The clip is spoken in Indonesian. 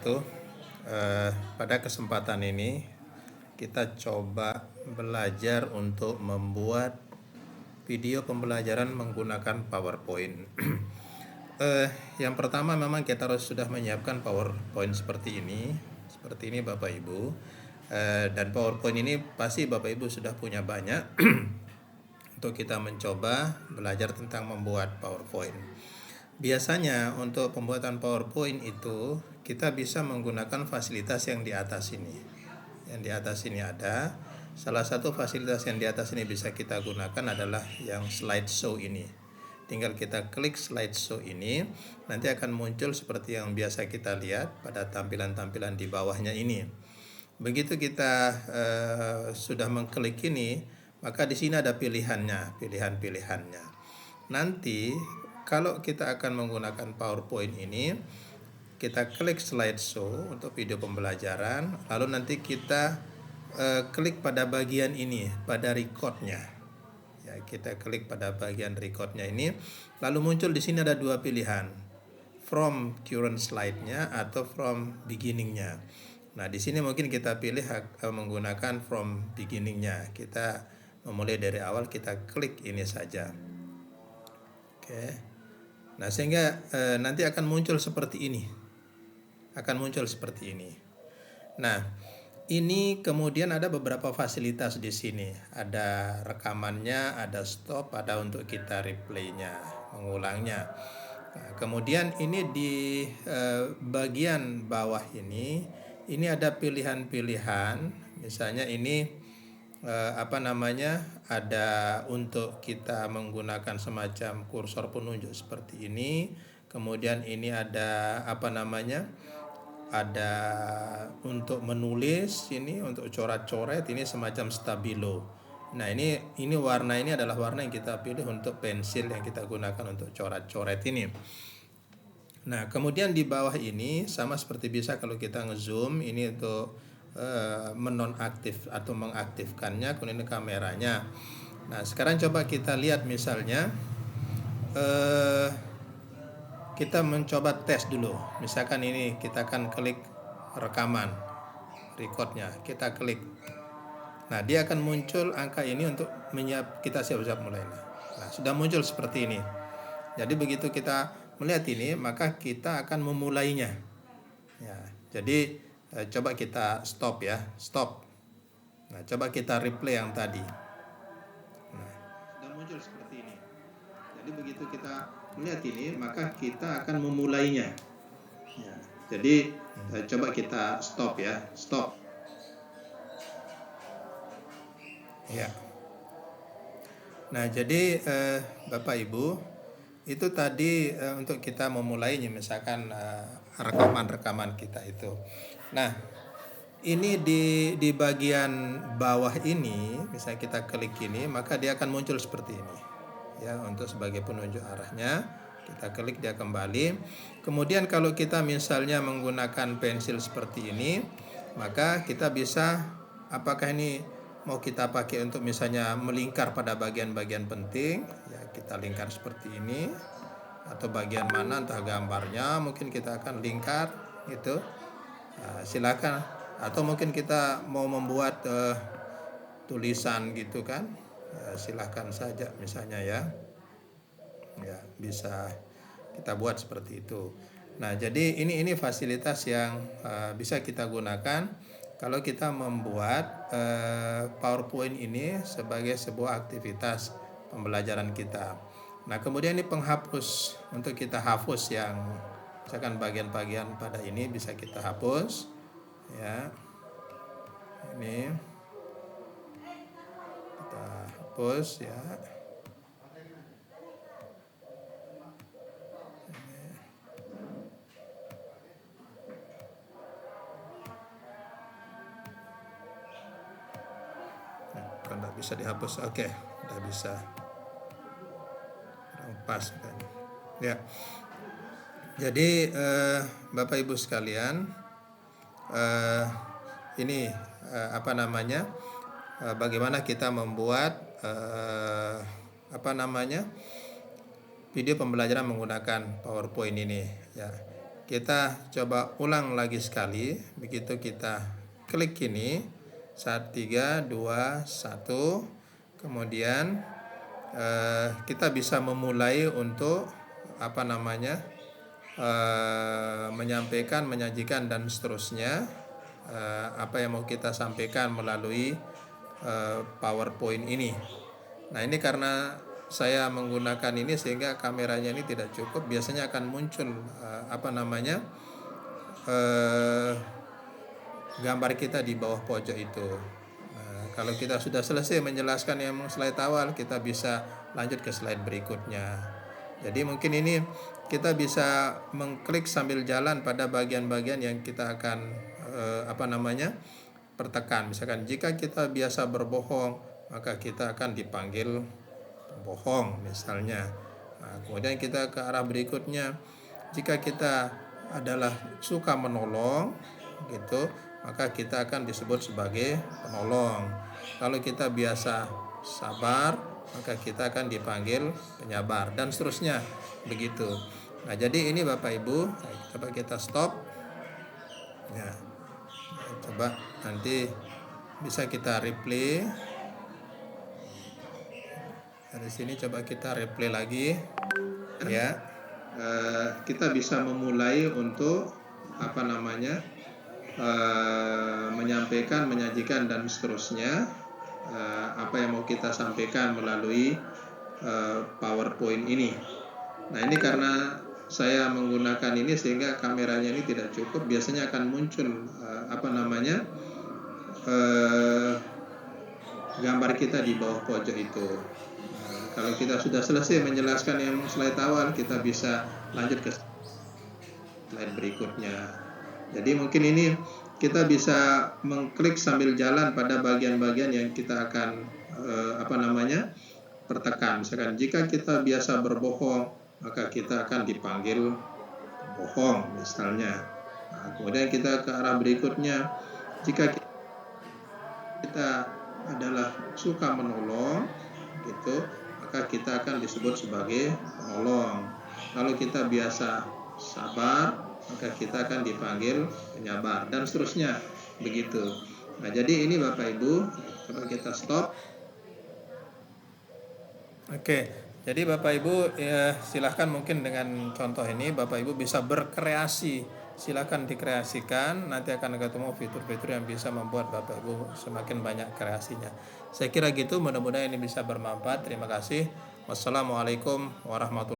Tuh, pada kesempatan ini kita coba belajar untuk membuat video pembelajaran menggunakan PowerPoint. Yang pertama memang kita harus sudah menyiapkan PowerPoint seperti ini Bapak Ibu. Dan PowerPoint ini pasti Bapak Ibu sudah punya banyak untuk kita mencoba belajar tentang membuat PowerPoint. Biasanya untuk pembuatan PowerPoint itu kita bisa menggunakan fasilitas yang di atas ini. Yang di atas ini ada. Salah satu fasilitas yang di atas ini bisa kita gunakan adalah yang slideshow ini. Tinggal kita klik slideshow ini, nanti akan muncul seperti yang biasa kita lihat pada tampilan-tampilan di bawahnya ini. Begitu kita sudah mengklik ini, maka di sini ada pilihan-pilihannya. Nanti kalau kita akan menggunakan PowerPoint ini, kita klik slideshow untuk video pembelajaran, lalu nanti kita klik pada bagian ini, pada recordnya. Ya, kita klik pada bagian recordnya ini, lalu muncul di sini ada dua pilihan, from current slide-nya atau from beginning-nya. Nah, di sini mungkin kita pilih menggunakan from beginning-nya. Kita memulai dari awal, kita klik ini saja. Oke. Nah, sehingga nanti akan muncul seperti ini. Nah, ini kemudian ada beberapa fasilitas di sini. Ada rekamannya, ada stop, ada untuk kita replaynya, mengulangnya. Nah, kemudian ini di bagian bawah ini ada pilihan-pilihan. Misalnya ini ada untuk kita menggunakan semacam kursor penunjuk seperti ini. Kemudian ini ada ada untuk menulis, ini untuk coret-coret, ini semacam stabilo. Nah, ini warna ini adalah warna yang kita pilih untuk pensil yang kita gunakan untuk coret-coret ini. Nah, kemudian di bawah ini sama seperti bisa kalau kita ngezoom, ini untuk menonaktif atau mengaktifkannya, kemudian kameranya. Nah, sekarang coba kita lihat misalnya kita mencoba tes dulu. Misalkan ini kita akan klik rekaman, recordnya, kita klik. Nah, dia akan muncul angka ini untuk kita siap-siap mulai. Nah, sudah muncul seperti ini. Jadi begitu kita melihat ini, maka kita akan memulainya. Ya, jadi coba kita stop ya, stop. Nah, coba kita replay yang tadi. Nah, sudah muncul seperti ini. Jadi begitu kita melihat ini, maka kita akan memulainya. Ya, jadi coba kita stop ya, stop. Ya. Nah, jadi Bapak Ibu, itu tadi untuk kita memulainya, misalkan rekaman-rekaman kita itu. Nah, ini di bagian bawah ini, misalnya kita klik ini, maka dia akan muncul seperti ini. Ya, untuk sebagai penunjuk arahnya, kita klik dia kembali. Kemudian kalau kita misalnya menggunakan pensil seperti ini, maka kita bisa, apakah ini mau kita pakai untuk misalnya melingkar pada bagian-bagian penting, ya kita lingkar seperti ini, atau bagian mana entah gambarnya mungkin kita akan lingkar gitu. Nah, silakan. Atau mungkin kita mau membuat tulisan gitu kan, silahkan saja misalnya ya bisa kita buat seperti itu. Nah, jadi ini fasilitas yang bisa kita gunakan kalau kita membuat PowerPoint ini sebagai sebuah aktivitas pembelajaran kita. Nah, kemudian ini penghapus, untuk kita hapus yang misalkan bagian-bagian pada ini bisa kita hapus ya. Ini kita hapus ya. Tidak bisa dihapus. Oke, udah bisa. Pas kan. Ya. Jadi Bapak Ibu sekalian, ini bagaimana kita membuat video pembelajaran menggunakan PowerPoint ini ya. kita coba ulang lagi sekali. Begitu kita klik ini, 3, 2, 1, kemudian kita bisa memulai untuk menyampaikan, menyajikan dan seterusnya, apa yang mau kita sampaikan melalui PowerPoint ini. Nah, ini karena saya menggunakan ini sehingga kameranya ini tidak cukup, biasanya akan muncul gambar kita di bawah pojok itu. Kalau kita sudah selesai menjelaskan yang slide awal, kita bisa lanjut ke slide berikutnya. Jadi mungkin ini kita bisa mengklik sambil jalan pada bagian-bagian yang kita akan pertekan. Misalkan jika kita biasa berbohong, maka kita akan dipanggil bohong misalnya. Kemudian kita ke arah berikutnya, jika kita adalah suka menolong gitu, maka kita akan disebut sebagai penolong. Kalau kita biasa sabar, maka kita akan dipanggil penyabar dan seterusnya begitu. Nah, jadi ini Bapak Ibu, coba kita stop ya. Coba nanti bisa kita replay. Dari sini coba kita replay lagi ya. Kita bisa memulai untuk menyampaikan, menyajikan dan seterusnya, apa yang mau kita sampaikan melalui PowerPoint ini. Nah, ini karena saya menggunakan ini sehingga kameranya ini tidak cukup, biasanya akan muncul gambar kita di bawah pojok itu. Kalau kita sudah selesai menjelaskan yang slide awal, kita bisa lanjut ke slide berikutnya. Jadi mungkin ini kita bisa mengklik sambil jalan pada bagian-bagian yang kita akan pertekan. Misalkan jika kita biasa berbohong, maka kita akan dipanggil bohong misalnya. Kemudian kita ke arah berikutnya, jika kita adalah suka menolong gitu, maka kita akan disebut sebagai penolong. Kalau kita biasa sabar, maka kita akan dipanggil penyabar dan seterusnya begitu. Nah, jadi ini Bapak Ibu, coba kita stop. Oke, jadi Bapak Ibu silahkan mungkin dengan contoh ini Bapak Ibu bisa berkreasi, silahkan dikreasikan, nanti akan ketemu fitur-fitur yang bisa membuat Bapak Ibu semakin banyak kreasinya. Saya kira gitu, mudah-mudahan ini bisa bermanfaat. Terima kasih. Wassalamualaikum warahmatullahi wabarakatuh.